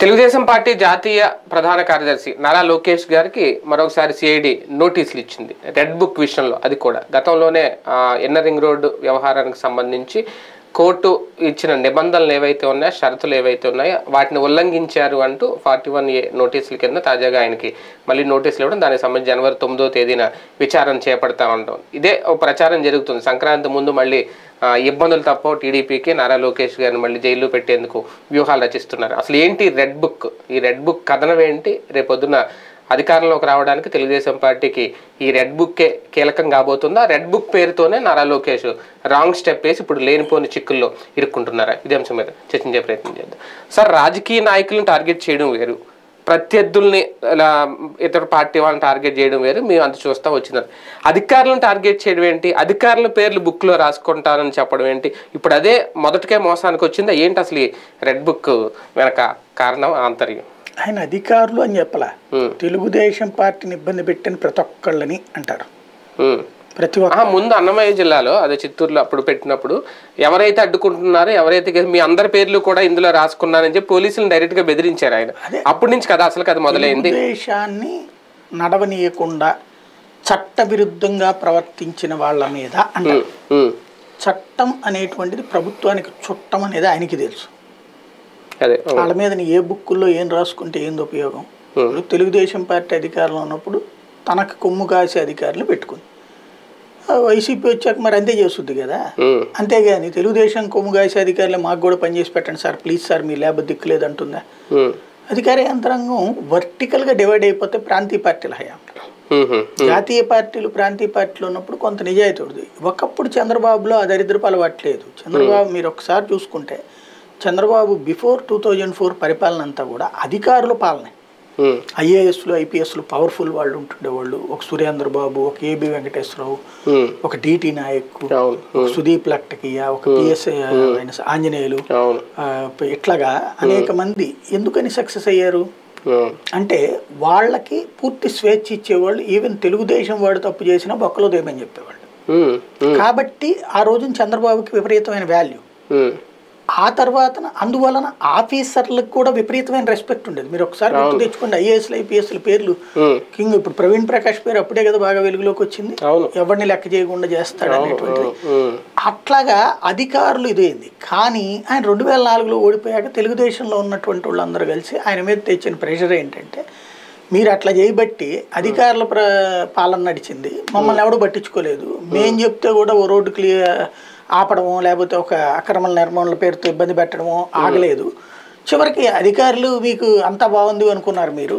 Telugu Desam party జాతీయ ప్రధాన కార్యదర్శి నారా లోకేష్ గారికి మరొకసారి సిఐడి నోటీసులు ఇచ్చింది రెడ్ బుక్ విషయంలో. అది కూడా గతంలోనే ఇన్నర్ రింగ్ రోడ్డు వ్యవహారానికి సంబంధించి కోర్టు ఇచ్చిన నిబంధనలు ఏవైతే ఉన్నాయో, షరతులు ఏవైతే ఉన్నాయో వాటిని ఉల్లంఘించారు అంటూ 41A నోటీసుల కింద తాజాగా ఆయనకి మళ్ళీ నోటీసులు ఇవ్వడం, దానికి సంబంధించి జనవరి 9వ తేదీన విచారణ చేపడతా ఉంటాం. ఇదే ప్రచారం జరుగుతుంది. సంక్రాంతి ముందు మళ్ళీ ఇబ్బందులు తప్ప టీడీపీకి నారా లోకేష్ గారిని మళ్ళీ జైల్లో పెట్టేందుకు వ్యూహాలు రచిస్తున్నారు. అసలు ఏంటి రెడ్ బుక్? ఈ రెడ్ బుక్ కథనం ఏంటి? రేపొద్దున అధికారంలోకి రావడానికి తెలుగుదేశం పార్టీకి ఈ రెడ్ బుక్కే కీలకం కాబోతుందా? రెడ్ బుక్ పేరుతోనే నారా లోకేష్ రాంగ్ స్టెప్ వేసి ఇప్పుడు లేనిపోని చిక్కుల్లో ఇరుక్కుంటున్నారా? ఇదే అంశం మీద చర్చించే ప్రయత్నం చేద్దాం. సార్, రాజకీయ నాయకులను టార్గెట్ చేయడం వేరు, ప్రత్యర్థుల్ని ఇతర పార్టీ వాళ్ళని టార్గెట్ చేయడం వేరు. మేము అంత చూస్తూ వచ్చినారు. అధికారులను టార్గెట్ చేయడం ఏంటి? అధికారుల పేర్లు బుక్లో రాసుకుంటారని చెప్పడం ఏంటి? ఇప్పుడు అదే మొదటికే మోసానికి వచ్చిందా ఏంటి? అసలు ఈ రెడ్ బుక్ వెనక కారణం, ఆంతర్యం? ఆయన అధికారులు అని చెప్పలా, తెలుగుదేశం పార్టీని ఇబ్బంది పెట్టిన ప్రతి ఒక్కళ్ళని అంటారు. ప్రతి ఒక్క ముందు అన్నమయ్య జిల్లాలో, అదే చిత్తూరులో అప్పుడు పెట్టినప్పుడు ఎవరైతే అడ్డుకుంటున్నారో, ఎవరైతే మీ అందరి పేర్లు కూడా ఇందులో రాసుకున్నారని చెప్పి పోలీసులను డైరెక్ట్ గా బెదిరించారు ఆయన. అప్పటి నుంచి కదా అసలు కదా మొదలైంది. దేశాన్ని నడవనీయకుండా చట్ట విరుద్ధంగా ప్రవర్తించిన వాళ్ళ మీద అంటారు. చట్టం అనేటువంటిది ప్రభుత్వానికి చుట్టం అనేది ఆయనకి తెలుసు. వాళ్ళ మీద ఏ బుక్కుల్లో ఏం రాసుకుంటే ఏంది ఉపయోగం? తెలుగుదేశం పార్టీ అధికారంలో ఉన్నప్పుడు తనకు కొమ్ము కాసే అధికారులు పెట్టుకుంది. వైసీపీ వచ్చాక మరి అంతే చేస్తుంది కదా. అంతేగాని తెలుగుదేశం కొమ్ము కాసే అధికారులు మాకు కూడా పనిచేసి పెట్టండి సార్, ప్లీజ్ సార్, మీ లేబర్ దిక్కులేదు అంటుందా? అధికార యంత్రాంగం వర్టికల్ గా డివైడ్ అయిపోతే ప్రాంతీయ పార్టీల హయాం. జాతీయ పార్టీలు ప్రాంతీయ పార్టీలు ఉన్నప్పుడు కొంత నిజాయితీ ఉంది. ఒకప్పుడు చంద్రబాబులో ఆ దరిద్రపు అలవాట్లేదు. చంద్రబాబు మీరు ఒకసారి చూసుకుంటే చంద్రబాబు బిఫోర్ 2004 పరిపాలన అంతా కూడా అధికారుల పాలనే. ఐఏఎస్లు ఐపీఎస్లు పవర్ఫుల్ వాళ్ళు ఉంటుండేవాళ్ళు. ఒక సురేంద్రబాబు, ఒక ఏబి వెంకటేశ్వరరావు, ఒక డిటి నాయక్, ఒక సుదీప్ లక్టకియా, ఒక పిఎస్ఐ ఆంజనేయులు, ఇట్లాగా అనేక మంది ఎందుకని సక్సెస్ అయ్యారు అంటే వాళ్ళకి పూర్తి స్వేచ్ఛ ఇచ్చేవాళ్ళు. ఈవెన్ తెలుగుదేశం వాడు తప్పు చేసినా బొక్కలో దేమని చెప్పేవాళ్ళు. కాబట్టి ఆ రోజున చంద్రబాబుకి విపరీతమైన వాల్యూ. ఆ తర్వాత అందువలన ఆఫీసర్లకు కూడా విపరీతమైన రెస్పెక్ట్ ఉండేది. మీరు ఒకసారి గుర్తు తెచ్చుకోండి, ఐఏఎస్లు ఐపీఎస్ల పేర్లు కింగ్. ఇప్పుడు ప్రవీణ్ ప్రకాష్ పేరు అప్పుడే కదా బాగా వెలుగులోకి వచ్చింది, ఎవరిని లెక్క చేయకుండా చేస్తాడు అనేటువంటిది. అట్లాగా అధికారులు ఇదేంది. కానీ ఆయన 2004లో ఓడిపోయాక తెలుగుదేశంలో ఉన్నటువంటి వాళ్ళందరూ కలిసి ఆయన మీద తెచ్చిన ప్రెషర్ ఏంటంటే, మీరు అట్లా చేయబట్టి అధికారుల పాలన నడిచింది, మమ్మల్ని ఎవడో పట్టించుకోలేదు, మేం చెప్తే కూడా ఓ రోడ్డు క్లియర్ ఆపడము, లేకపోతే ఒక అక్రమ నిర్మాణాల పేరుతో ఇబ్బంది పెట్టడము ఆగలేదు. చివరికి అధికారులు మీకు అంతా బాగుంది అనుకున్నారు. మీరు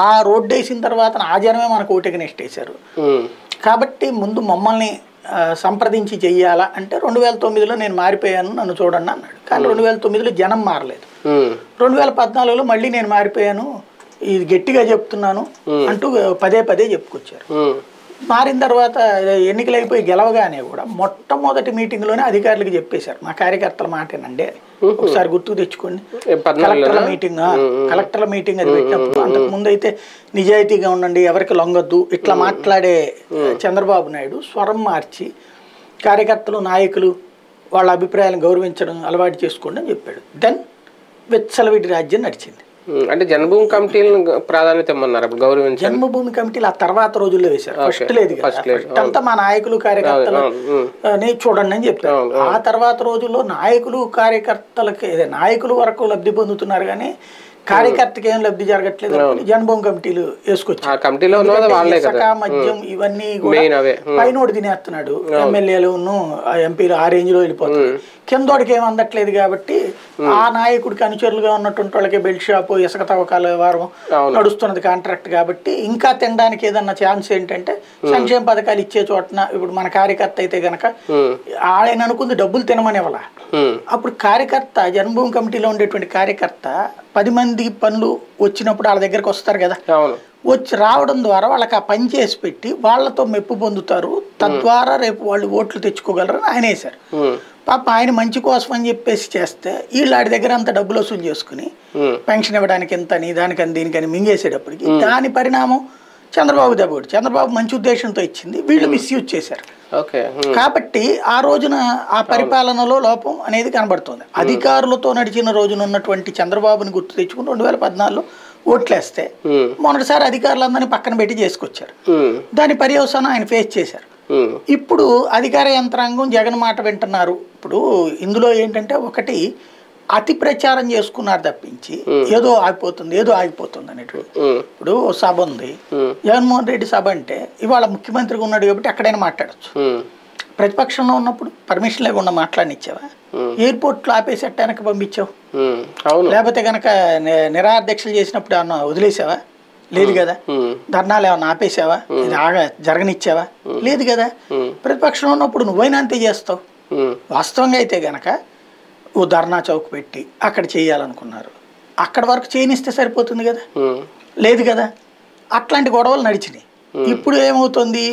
ఆ రోడ్డు వేసిన తర్వాత ఆ జనమే మనకు ఓటుకి నెక్స్ట్ వేశారు. కాబట్టి ముందు మమ్మల్ని సంప్రదించి చెయ్యాలా అంటే 2009లో నేను మారిపోయాను, నన్ను చూడండి అన్నాడు. కానీ 2009లో జనం మారలేదు. 2014లో మళ్ళీ నేను మారిపోయాను, ఇది గట్టిగా చెప్తున్నాను అంటూ పదే పదే చెప్పుకొచ్చారు. మారిన తర్వాత ఎన్నికలు అయిపోయి గెలవగానే కూడా మొట్టమొదటి మీటింగ్లోనే అధికారులకు చెప్పేశారు, మా కార్యకర్తల మాటేనండి అని. ఒకసారి గుర్తుకు తెచ్చుకోండి, కలెక్టర్ల మీటింగ్ అది పెట్టినప్పుడు. అంతకు ముందు అయితే నిజాయితీగా ఉండండి, ఎవరికి లొంగొద్దు ఇట్లా మాట్లాడే చంద్రబాబు నాయుడు స్వరం మార్చి కార్యకర్తలు నాయకులు వాళ్ళ అభిప్రాయాలను గౌరవించడం అలవాటు చేసుకోండి అని చెప్పాడు. దెన్ విచ్చలవిడి రాజ్యం నడిచింది. అంటే జన్మభూమి కమిటీలను ప్రాధాన్యత ఇమ్మన్నారు, గౌరవించారు. జన్మభూమి కమిటీలు ఆ తర్వాత రోజుల్లో వేశారు, ఫస్ట్ లేదు కదా. ఫస్ట్ అంతా మా నాయకులు కార్యకర్తలు చూడండి అని చెప్పారు. ఆ తర్వాత రోజుల్లో నాయకులు కార్యకర్తలకి నాయకులు వరకు లబ్ధి పొందుతున్నారు కానీ కార్యకర్తకి ఏం లబ్ధి జరగట్లేదు. జన్మభూమి కమిటీలు వేసుకొచ్చారు. మద్యం ఇవన్నీ పైనోడు తినేస్తున్నాడు, ఎమ్మెల్యేలు ఎంపీలు ఆ రేంజ్ లో వెళ్ళిపోతుంది. కిందోడికి ఏం అందట్లేదు కాబట్టి ఆ నాయకుడికి అనుచరులుగా ఉన్నటువంటి వాళ్ళకి బెల్ట్ షాపు, ఇసుక తవ్వకాల వారం నడుస్తున్నది కాంట్రాక్ట్ కాబట్టి ఇంకా తినడానికి ఏదన్నా ఛాన్స్ ఏంటంటే సంక్షేమ పథకాలు ఇచ్చే చోటన. ఇప్పుడు మన కార్యకర్త అయితే గనక ఆయన అనుకుంది డబ్బులు తినమనివ్వాల. అప్పుడు కార్యకర్త జన్మభూమి కమిటీలో ఉండేటువంటి కార్యకర్త 10 మంది పనులు వచ్చినప్పుడు వాళ్ళ దగ్గరకు వస్తారు కదా, వచ్చి రావడం ద్వారా వాళ్ళకి ఆ పని చేసి పెట్టి వాళ్ళతో మెప్పు పొందుతారు, తద్వారా రేపు వాళ్ళు ఓట్లు తెచ్చుకోగలరని ఆయన వేశారు. పాప ఆయన మంచి కోసం అని చెప్పేసి చేస్తే వీళ్ళు ఆడి దగ్గర అంత డబ్బులు వసూలు చేసుకుని పెన్షన్ ఇవ్వడానికి ఎంత అని దానికని దీనికని మింగేసేటప్పటికి దాని పరిణామం చంద్రబాబు దెబ్బ చంద్రబాబు మంచి ఉద్దేశంతో ఇచ్చింది, వీళ్ళు మిస్యూజ్ చేశారు. కాబట్టి ఆ రోజున ఆ పరిపాలనలో లోపం అనేది కనబడుతుంది. అధికారులతో నడిచిన రోజున ఉన్నటువంటి చంద్రబాబుని గుర్తు తెచ్చుకుని 2014లో ఓట్లేస్తే మొదటిసారి అధికారులందరినీ పక్కన పెట్టి చేసుకొచ్చారు. దాని పర్యవసానం ఆయన ఫేస్ చేశారు. ఇప్పుడు అధికార యంత్రాంగం జగన్ మాట వింటున్నారు. ఇప్పుడు ఇందులో ఏంటంటే ఒకటి అతి ప్రచారం చేసుకున్నారు తప్పించి ఏదో ఆగిపోతుంది అనేటువంటి. ఇప్పుడు సభ ఉంది, జగన్మోహన్ రెడ్డి సభ అంటే ఇవాళ ముఖ్యమంత్రిగా ఉన్నాడు కాబట్టి ఎక్కడైనా మాట్లాడచ్చు. ప్రతిపక్షంలో ఉన్నప్పుడు పర్మిషన్ లేకుండా మాట్లాడినిచ్చావా? ఎయిర్పోర్ట్లో ఆపేసి ఎట్టానికి పంపించావు? లేకపోతే కనుక నిరాధ్యక్షలు చేసినప్పుడు ఏమన్నా వదిలేసావా? లేదు కదా. ధర్నాలు ఏమన్నా ఆపేసావా? ఇది జరగనిచ్చావా? లేదు కదా. ప్రతిపక్షంలో ఉన్నప్పుడు నువ్వైనా అంతే చేస్తావు. వాస్తవంగా అయితే గనక ఓ ధర్నా చౌక్ పెట్టి అక్కడ చేయాలనుకున్నారు, అక్కడ వరకు చేయనిస్తే సరిపోతుంది కదా. లేదు కదా. అట్లాంటి గొడవలు నడిచినాయి. ఇప్పుడు ఏమవుతుంది,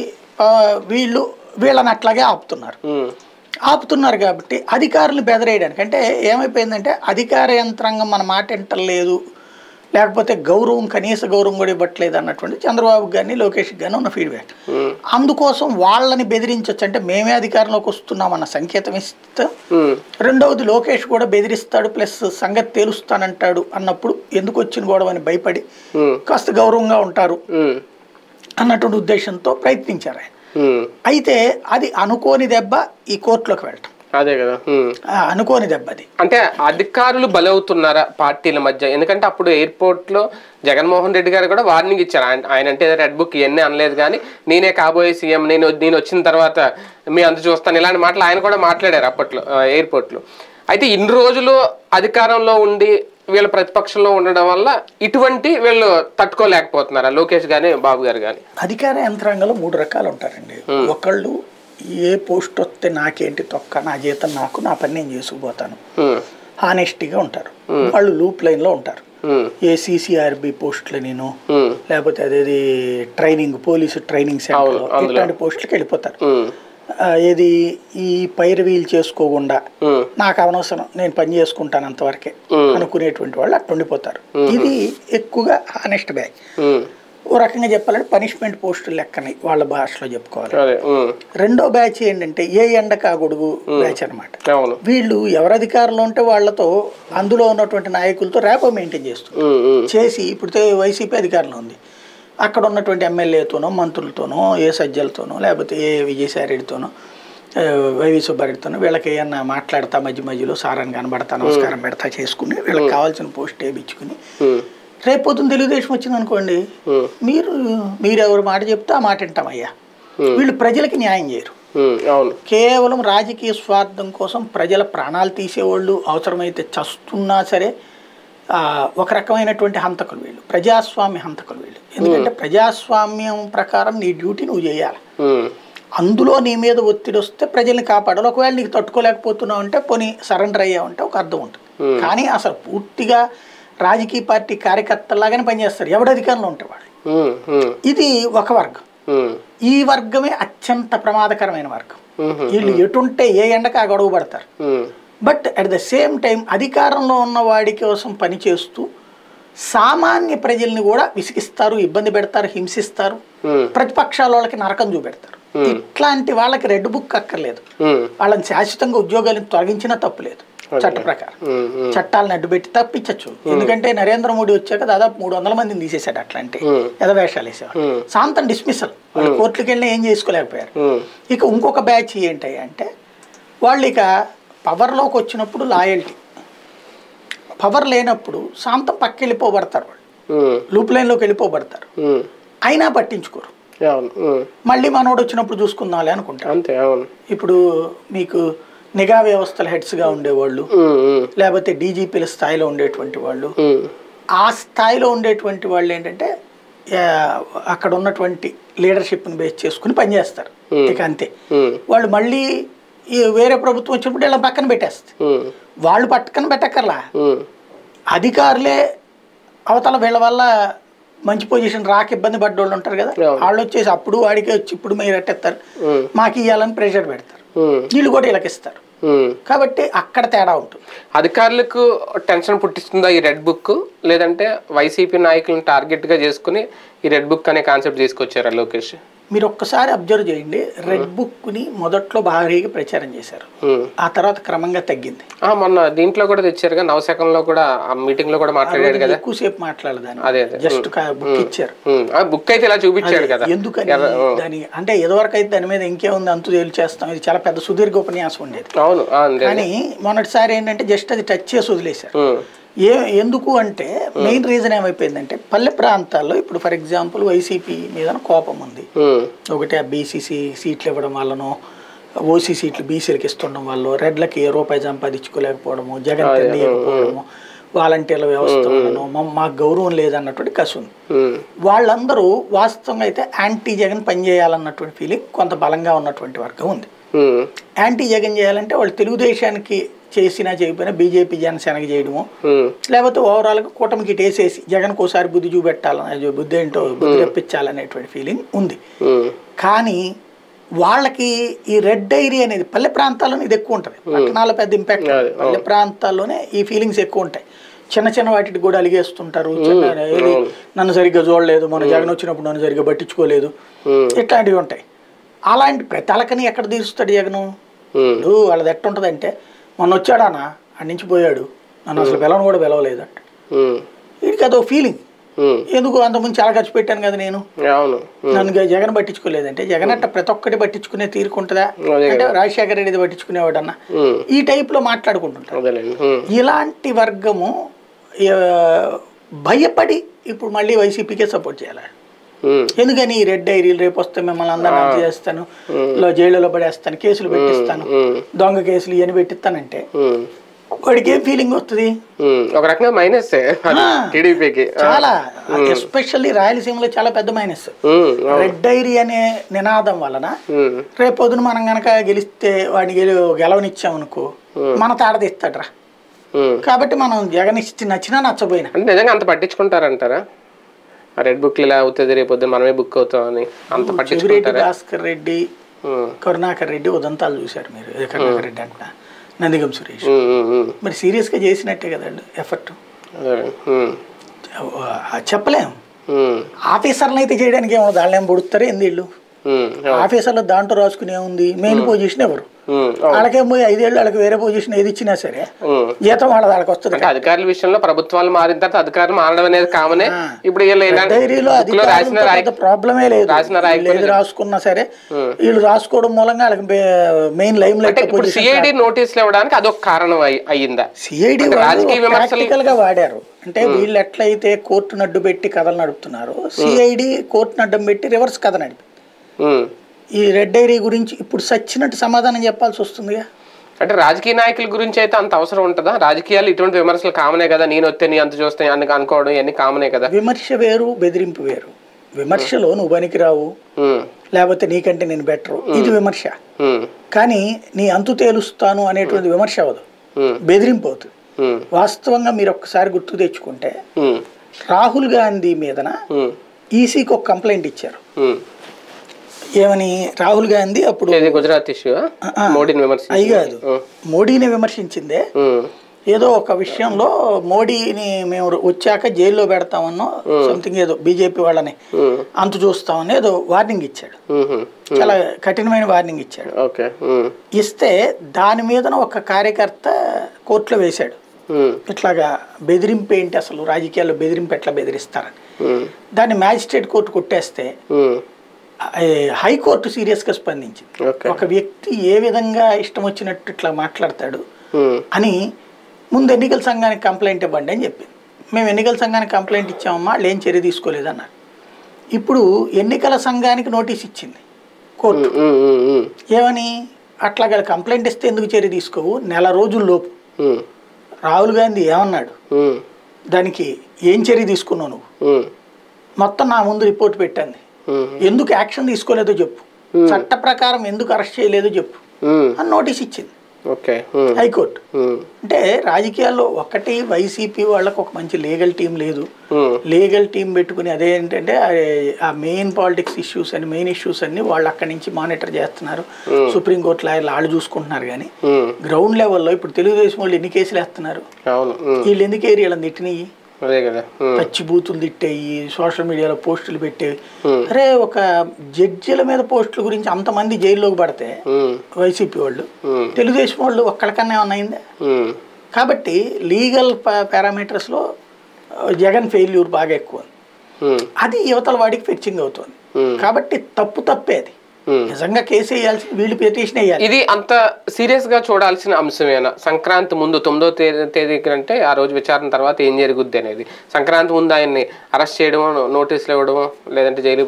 వీళ్ళని అట్లాగే ఆపుతున్నారు కాబట్టి అధికారులు బెదరేయడానికి. అంటే ఏమైపోయిందంటే అధికార యంత్రాంగం మన మాట వింటలేదు, లేకపోతే కనీస గౌరవం కూడా ఇవ్వట్లేదు అన్నటువంటి చంద్రబాబుకి కానీ లోకేష్కి కానీ ఉన్న ఫీడ్బ్యాక్. అందుకోసం వాళ్ళని బెదిరించవచ్చు, అంటే మేమే అధికారంలోకి వస్తున్నామన్న సంకేతం ఇస్తాం. రెండవది లోకేష్ కూడా బెదిరిస్తాడు, ప్లస్ సంగతి తేలుస్తానంటాడు అన్నప్పుడు ఎందుకు వచ్చిన గొడవని భయపడి కాస్త గౌరవంగా ఉంటారు అన్నటువంటి ఉద్దేశంతో ప్రయత్నించారు ఆయన. అయితే అది అనుకోని దెబ్బ ఈ కోర్టులోకి వెళ్ళటం. అదే కదా అనుకోని దెబ్బది. అంటే అధికారులు బలవుతున్నారా పార్టీల మధ్య? ఎందుకంటే అప్పుడు ఎయిర్పోర్ట్ లో జగన్మోహన్ రెడ్డి గారు కూడా వార్నింగ్ ఇచ్చారు. ఆయన అంటే రెడ్ బుక్ ఇవన్నీ అనలేదు కానీ నేనే కాబోయే సీఎం, నేను వచ్చిన తర్వాత మీ అంత చూస్తాను, ఇలాంటి మాటలు ఆయన కూడా మాట్లాడారు అప్పట్లో ఎయిర్పోర్ట్ లో. అయితే ఇన్ని రోజులు అధికారంలో ఉండి వీళ్ళ ప్రతిపక్షంలో ఉండడం వల్ల ఇటువంటి వీళ్ళు తట్టుకోలేకపోతున్నారా లోకేష్ గానీ బాబు గారు కానీ? అధికార యంత్రాంగంలో 3 రకాలు ఉంటారండి. ఒకళ్ళు ఏ పోస్ట్ వస్తే నాకేంటి తొక్క, నా జీతం నాకు, నా పని నేను చేసుకుపోతాను, హానెస్టీగా ఉంటారు. వాళ్ళు లూప్ లైన్లో ఉంటారు. ఏ CCRB పోస్టులు నేను, లేకపోతే అదేది ట్రైనింగ్, పోలీసు ట్రైనింగ్ సెంటర్, ఇట్లాంటి పోస్టులకి వెళ్ళిపోతారు. ఏది ఈ పైరవీలు చేసుకోకుండా నాకు అనవసరం, నేను పని చేసుకుంటాను అంతవరకే అనుకునేటువంటి వాళ్ళు అట్లా ఉండిపోతారు. ఇది ఎక్కువగా హానెస్ట్ బ్యాచ్. ఓ రకంగా చెప్పాలంటే పనిష్మెంట్ పోస్టులు లెక్కని వాళ్ళ భాషలో చెప్పుకోవాలి. రెండో బ్యాచ్ ఏంటంటే ఏ ఎండకా గొడుగు బ్యాచ్ అనమాట. వీళ్ళు ఎవరు అధికారంలో ఉంటే వాళ్ళతో అందులో ఉన్నటువంటి నాయకులతో ర్యాపో మెయింటైన్ చేసి ఇప్పుడు వైసీపీ అధికారంలో ఉంది, అక్కడ ఉన్నటువంటి ఎమ్మెల్యేతోనో మంత్రులతోనో ఏ సజ్జలతోనో లేకపోతే ఏ విజయసాయిరెడ్డితోనో వైవి సుబ్బారెడ్డితోనో వీళ్ళకి ఏమన్నా మాట్లాడతా మధ్యలో సారాన్ని కనబడతా నమస్కారం పెడతా చేసుకుని వీళ్ళకి కావాల్సిన పోస్ట్ వేయించుకుని రేపు పొద్దున్న తెలుగుదేశం వచ్చింది అనుకోండి, మీరు ఎవరు మాట చెప్తే ఆ మాట వింటామయ్యా. వీళ్ళు ప్రజలకి న్యాయం చేయరు, కేవలం రాజకీయ స్వార్థం కోసం ప్రజల ప్రాణాలు తీసేవాళ్ళు, అవసరమైతే చస్తున్నా సరే ఒక రకమైనటువంటి హంతకులు వీళ్ళు, ప్రజాస్వామ్య హంతకులు వీళ్ళు. ఎందుకంటే ప్రజాస్వామ్యం ప్రకారం నీ డ్యూటీ నువ్వు చేయాలి. అందులో నీ మీద ఒత్తిడి వస్తే ప్రజల్ని కాపాడాలి. ఒకవేళ నీకు తట్టుకోలేకపోతున్నావు అంటే పోనీ సరెండర్ అయ్యావంటే ఒక అర్థం ఉంటుంది. కానీ అసలు పూర్తిగా రాజకీయ పార్టీ కార్యకర్తలాగానే పనిచేస్తారు ఎవడు అధికారంలో ఉంటే వాళ్ళు. ఇది ఒక వర్గం. ఈ వర్గమే అత్యంత ప్రమాదకరమైన వర్గం. వీళ్ళు ఎటుంటే ఏ ఎండకు ఆ గొడవ పడతారు. But at the same time అధికారంలో ఉన్న వాడి కోసం పనిచేస్తూ సామాన్య ప్రజల్ని కూడా విసిగిస్తారు, ఇబ్బంది పెడతారు, హింసిస్తారు, ప్రతిపక్షాల వాళ్ళకి నరకం చూపెడతారు. ఇట్లాంటి వాళ్ళకి రెడ్ బుక్ అక్కర్లేదు. వాళ్ళని శాశ్వతంగా ఉద్యోగాలను తొలగించినా తప్పులేదు చట్ట ప్రకారం. చట్టాలను అడ్డుపెట్టి తప్పించచ్చు. ఎందుకంటే నరేంద్ర మోడీ వచ్చాక దాదాపు 300 మందిని తీసేశాడు అట్లాంటి ఎదవేషాలు వేసేవాడు. శాంతం డిస్మిసల్, వాళ్ళు కోర్టులకు వెళ్ళినా ఏం చేసుకోలేకపోయారు. ఇక ఇంకొక బ్యాచ్ ఏంటి అంటే వాళ్ళు ఇక పవర్లోకి వచ్చినప్పుడు లాయల్టీ, పవర్ లేనప్పుడు శాంతం పక్క వెళ్ళిపోబడతారు, వాళ్ళు లూప్ లైన్లోకి వెళ్ళిపోబడతారు, అయినా పట్టించుకోరు. మళ్ళీ మనోడు వచ్చినప్పుడు చూసుకుందాంలే అనుకుంటారు. ఇప్పుడు మీకు నిఘా వ్యవస్థల హెడ్స్గా ఉండేవాళ్ళు, లేకపోతే డీజీపీల స్థాయిలో ఉండేటువంటి వాళ్ళు, ఆ స్థాయిలో ఉండేటువంటి వాళ్ళు ఏంటంటే అక్కడ ఉన్నటువంటి లీడర్షిప్ని బేస్ చేసుకుని పనిచేస్తారు. ఇక అంతే. వాళ్ళు మళ్ళీ వేరే ప్రభుత్వం వచ్చినప్పుడు ఇలా పక్కన పెట్టేస్తారు. వాళ్ళు పక్కన పెట్టక్కర్లా, అధికారులే అవతల వీళ్ళ వల్ల మంచి పొజిషన్ రాక ఇబ్బంది పడ్డ వాళ్ళు ఉంటారు కదా, వాళ్ళు వచ్చేసి అప్పుడు వాడికే వచ్చి ఇప్పుడు మీరు ఎట్టేస్తారు, మాకు ఇవ్వాలని ప్రెషర్ పెడతారు. వీళ్ళు కూడా వీళ్ళకి ఇస్తారు. కాబట్టి అక్కడ తేడా ఉంటుంది. అధికారులకు టెన్షన్ పుట్టిస్తుందా ఈ రెడ్ బుక్, లేదంటే వైసీపీ నాయకులను టార్గెట్ గా చేసుకుని ఈ రెడ్ బుక్ అనే కాన్సెప్ట్ తీసుకొచ్చారా లోకేష్? మీరు ఒక్కసారి అబ్జర్వ్ చేయండి, రెడ్ బుక్ ని మొదట్లో భారీగా ప్రచారం చేశారు, ఆ తర్వాత క్రమంగా తగ్గింది. మొన్న దీంట్లో కూడా తెచ్చారుగా, నవశకంలో కూడా ఆ మీటింగ్ లో కూడా మాట్లాడాడు కదా, ఎక్కువసేపు మాట్లాడదాని, అదే జస్ట్ బుక్ ఇచ్చారు. బుక్ అయితే ఇలా చూపించాడు కదా, ఎందుకని దాని అంటే ఎదవరకు అయితే దాని మీద ఇంకేముంది అంతు తేల్చేస్తాం, ఇది చాలా పెద్ద సుదీర్ఘ ఉపన్యాసం ఉండేది. అవును, కానీ మొన్నటిసారి ఏంటంటే జస్ట్ అది టచ్ చేసి వదిలేశారు. ఎందుకు అంటే మెయిన్ రీజన్ ఏమైపోయిందంటే పల్లె ప్రాంతాల్లో ఇప్పుడు ఫర్ ఎగ్జాంపుల్ వైసీపీ మీద కోపం ఉంది. ఒకటి ఆ బీసీసీ సీట్లు ఇవ్వడం వల్లనో, ఓసీ సీట్లు బీసీలకు ఇస్తుండడం వల్ల, రెడ్లకి రూపాయి సంపాదించుకోలేకపోవడము, జగన్ తెలియకపోవడము, వాలంటీర్ల వ్యవస్థ వల్లనో మాకు గౌరవం లేదన్నటువంటి కసి ఉంది. వాళ్ళందరూ వాస్తవంగా అయితే యాంటీ జగన్ పనిచేయాలన్నటువంటి ఫీలింగ్ కొంత బలంగా ఉన్నటువంటి వర్గం ఉంది. యాంటీ జగన్ చేయాలంటే వాళ్ళు తెలుగుదేశానికి చేసినా చేయకపోయినా బీజేపీ జనసేనకి చేయడము, లేకపోతే ఓవరాల్గా కూటమికి వేసేసి జగన్కి ఒకసారి బుద్ధి చూపెట్టాలని, బుద్ధి ఏంటో బుద్ధి రప్పించాలనేటువంటి ఫీలింగ్ ఉంది. కానీ వాళ్ళకి ఈ రెడ్ డైరీ అనేది పల్లె ప్రాంతాల్లోనే ఇది ఎక్కువ ఉంటుంది, పట్టణాల పెద్ద ఇంపాక్ట్, పల్లె ప్రాంతాల్లోనే ఈ ఫీలింగ్స్ ఎక్కువ ఉంటాయి. చిన్న చిన్న వాటికి కూడా అలిగేస్తుంటారు, నన్ను సరిగ్గా చూడలేదు, మన జగన్ వచ్చినప్పుడు నన్ను సరిగ్గా పట్టించుకోలేదు, ఇట్లాంటివి ఉంటాయి. అలాంటి ప్రతలకని ఎక్కడ తీరుస్తాడు జగను? వాళ్ళది ఎట్టుంటది అంటే, మొన్న వచ్చాడానా అడి నుంచి పోయాడు, నన్ను అసలు పిలవను కూడా పిలవలేదు అంట. వీడికి అదో ఫీలింగ్, ఎందుకు అంతకుముందు చాలా ఖర్చు పెట్టాను కదా నేను, నన్ను జగన్ పట్టించుకోలేదంటే, జగన్ అట్ట ప్రతి ఒక్కటి పట్టించుకునే తీరుకుంటుందా అంటే రాజశేఖర రెడ్డి పట్టించుకునేవాడన్నా, ఈ టైప్ లో మాట్లాడుకుంటుంటారు. ఇలాంటి వర్గము భయపడి ఇప్పుడు మళ్ళీ వైసీపీకే సపోర్ట్ చేయాలి. ఎందుకని రెడ్ డైరీలు రేపు వస్తే మిమ్మల్ని అందరినీ అది చేస్తాను, జైలులో పడేస్తాను, కేసులు పెట్టిస్తాను, దొంగ కేసులు ఇవన్నీ పెట్టిస్తానంటే వాడికి ఏం ఫీలింగ్ వస్తుంది? ఒక రకంగా మైనస్ చాలా, ఎస్పెషల్లీ రాయలసీమలో చాలా పెద్ద మైనస్. రెడ్ డైరీ అనే నినాదం వలన రేపు పొద్దున మనం గనక గెలిస్తే వాడిని గెలవనిచ్చామనుకో మన తాడ తీస్తాడ్రా. కాబట్టి మనం జగన్ ఇచ్చి నచ్చినా నచ్చపోయినా నిజంగా అంత పట్టించుకుంటారంటారా? రెడ్ బుక్ ఇలా అవుతుంది రేపు పొద్దున మనమే బుక్ అవుతామని అంత పట్టించుకుంటారా? భాస్కర్ రెడ్డి, కరుణాకర్ రెడ్డి ఉదంతాలు చూశారు మీరు, కరుణాకర్ రెడ్డి అంట, నందిగం సురేష్, మరి సీరియస్ గా చేసినట్టే కదండి ఎఫర్ట్. చెప్పలేం, ఆఫీసర్లు అయితే చేయడానికి ఏమో దాళ్ళు ఏం పొడుస్తారు ఏంది వీళ్ళు, ఆఫీసర్లు దాంట్లో రాసుకునే ఉంది మెయిన్ పొజిషన్ ఎవరు, వాళ్ళకేం పోయి 5 ఏళ్ళు వాళ్ళకి వేరే పొజిషన్ ఏది ఇచ్చినా సరే జీతం వాళ్ళకి వస్తుంది. అధికారుల విషయంలో ప్రభుత్వాలు మారిన తర్వాత అధికారులు మారడం అనేది కామనే. ఇప్పుడు డైరీలో ప్రాబ్లమే లేదు, ఏది రాసుకున్నా సరే వీళ్ళు రాసుకోవడం మూలంగా వాళ్ళకి మెయిన్ లైమ్ లైట్. సిఐడి నోటీసులు ఇవ్వడానికి అదొక కారణం అయ్యిందా? సిఐడి ప్రాక్టికల్ గా వాడారు అంటే, వీళ్ళు ఎట్లయితే కోర్టును అడ్డు పెట్టి కథలు నడుపుతున్నారు, సిఐడి కోర్టును అడ్డం పెట్టి రివర్స్ కథ నడిపి ఈ రెడ్ డైరీ గురించి ఇప్పుడు సచ్చినట్టు సమాధానం చెప్పాల్సి వస్తుందిగా. అంటే రాజకీయ నాయకుల గురించి అయితే అంత అవసరం ఉంటుందా? రాజకీయాలు ఇటువంటి విమర్శలు కామనే కదా, నేను వస్తే నీ అంత చూస్తే అని అనుకోవడం ఇవన్నీ కామనే కదా. విమర్శ వేరు, బెదిరింపు వేరు. విమర్శలో నువ్వు పనికిరావు, లేకపోతే నీకంటే నేను బెటరు, ఇది విమర్శ. కానీ నీ అంతు తేలుస్తాను అనేటువంటి విమర్శ అవ్వదు, బెదిరింపు అవుతుంది. వాస్తవంగా మీరు ఒక్కసారి గుర్తు తెచ్చుకుంటే రాహుల్ గాంధీ మీదన ఈసీకి ఒక కంప్లైంట్ ఇచ్చారు. ఏమని? రాహుల్ గాంధీ అప్పుడు గుజరాత్ ఇష్యూ అయి కాదు, మోడీని విమర్శించిందే. ఏదో ఒక విషయంలో మోడీని మేము వచ్చాక జైల్లో పెడతామన్నో సంథింగ్, ఏదో బీజేపీ వాళ్ళని అంతు చూస్తామని ఏదో వార్నింగ్ ఇచ్చాడు, చాలా కఠినమైన వార్నింగ్ ఇచ్చాడు. ఇస్తే దాని మీదన ఒక కార్యకర్త కోర్టులో వేశాడు, ఇట్లాగా బెదిరింపు ఏంటి, అసలు రాజకీయాల్లో బెదిరింపు ఎట్లా బెదిరిస్తారని. దాన్ని మ్యాజిస్ట్రేట్ కోర్టు కొట్టేస్తే హైకోర్టు సీరియస్ గా స్పందించింది. ఒక వ్యక్తి ఏ విధంగా ఇష్టం వచ్చినట్టు ఇట్లా మాట్లాడతాడు అని ముందు ఎన్నికల సంఘానికి కంప్లైంట్ ఇవ్వండి అని చెప్పింది. మేము ఎన్నికల సంఘానికి కంప్లైంట్ ఇచ్చామమ్మా, వాళ్ళు ఏం చర్య తీసుకోలేదన్నారు. ఇప్పుడు ఎన్నికల సంఘానికి నోటీస్ ఇచ్చింది కోర్టు, ఏమని? అట్లా కంప్లైంట్ ఇస్తే ఎందుకు చర్య తీసుకోవు, నెల రోజుల్లోపు. రాహుల్ గాంధీ ఏమన్నాడు, దానికి ఏం చర్య తీసుకున్నావు నువ్వు, మొత్తం నా ముందు రిపోర్ట్ పెట్టింది, ఎందుకు యాక్షన్ తీసుకోలేదో చెప్పు, చట్ట ప్రకారం ఎందుకు అరెస్ట్ చేయలేదో చెప్పు అని నోటీస్ ఇచ్చింది. ఓకే. హైకోర్టు. అంటే రాజకీయాల్లో ఒకటి వైసీపీ వాళ్ళకు ఒక మంచి లీగల్ టీం లేదు. లీగల్ టీం పెట్టుకుని అదేంటంటే ఆ మెయిన్ పాలిటిక్స్ ఇష్యూస్ అని మెయిన్ ఇష్యూస్ అన్ని వాళ్ళు అక్కడి నుంచి మానిటర్ చేస్తున్నారు. సుప్రీంకోర్టు లాయర్లు వాళ్ళు చూసుకుంటున్నారు. కానీ గ్రౌండ్ లెవెల్లో ఇప్పుడు తెలుగుదేశం వాళ్ళు ఎన్ని కేసులు వేస్తున్నారు? వీళ్ళు ఎందుకు ఏరియాలను తిట్టినాయి? పచ్చి బూతులు తిట్టేయి, సోషల్ మీడియాలో పోస్టులు పెట్టేవి. అరే ఒక జడ్జిల మీద పోస్టుల గురించి అంతమంది జైల్లోకి పడితే వైసీపీ వాళ్ళు, తెలుగుదేశం వాళ్ళు ఒక్కడికన్నా ఏమన్నా అయిందా? కాబట్టి లీగల్ పారామీటర్స్లో జగన్ ఫెయిల్యూర్ బాగా ఎక్కువ. అది యువతల వాడికి ఫెచ్చింగ్ అవుతుంది. కాబట్టి తప్పే అది. నిజంగా కేసు వేయాల్సి వీళ్ళు పిటిషన్ వేయాలి. ఇది అంత సీరియస్ గా చూడాల్సిన అంశమేనా? సంక్రాంతి ముందు 9వ తేదీ కంటే ఆ రోజు విచారణ తర్వాత ఏం జరుగుద్ది అనేది. సంక్రాంతి ముందు ఆయన్ని అరెస్ట్ చేయడమో, నోటీసులు ఇవ్వడమో, లేదంటే జైలు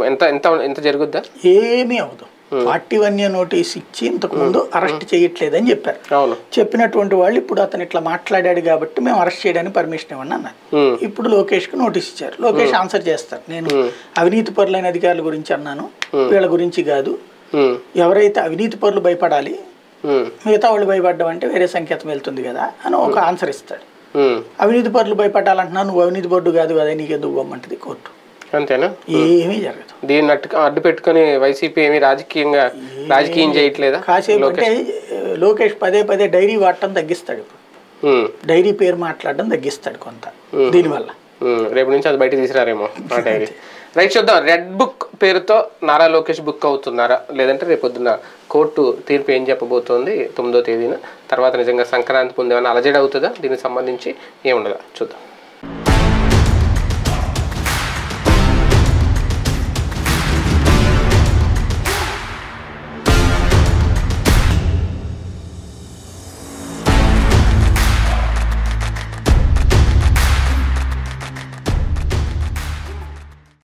ఎంత జరుగుద్దా? ఏమీ అవదు. 41 నోటీస్ ఇచ్చి ఇంతకు ముందు అరెస్ట్ చేయట్లేదని చెప్పారు. చెప్పినటువంటి వాళ్ళు ఇప్పుడు అతను ఇట్లా మాట్లాడాడు కాబట్టి మేము అరెస్ట్ చేయడానికి పర్మిషన్ ఇవ్వండి అన్నారు. ఇప్పుడు లోకేష్ కు నోటీస్ ఇచ్చారు. లోకేష్ ఆన్సర్ చేస్తారు, నేను అవినీతి పరులైన అధికారుల గురించి అన్నాను, వీళ్ళ గురించి కాదు. ఎవరైతే అవినీతి పరులు భయపడాలి, మిగతా వాళ్ళు భయపడ్డం అంటే వేరే సంకేతం వెళ్తుంది కదా అని ఒక ఆన్సర్ ఇస్తాడు. అవినీతి పరులు భయపడాలంటున్నా, నువ్వు అవినీతి పరుడు కాదు కదా, నీకెందుకు పోమంటది కోర్టు. అంతేనా? ఏమీ జరగదు. దీన్ని అడ్డు పెట్టుకుని వైసీపీ ఏమి రాజకీయం చేయట్లేదా? కాసేపు అంటే లోకేష్ పదే డైరీ వాడటం తగ్గిస్తాడు. ఇప్పుడు డైరీ పేరు మాట్లాడడం తగ్గిస్తాడు కొంత దీనివల్ల. రేపు నుంచి అది బయట తీసిరారేమో ఆ డైరీ. రైట్, చూద్దాం. రెడ్ బుక్ పేరుతో నారా లోకేష్ బుక్ అవుతున్నారా, లేదంటే రేపొద్దున కోర్టు తీర్పు ఏం చెప్పబోతోంది 9వ తేదీన? తర్వాత నిజంగా సంక్రాంతి ముందు ఏమైనా అలజడి అవుతుందా? దీనికి సంబంధించి ఏముండదా చూద్దాం.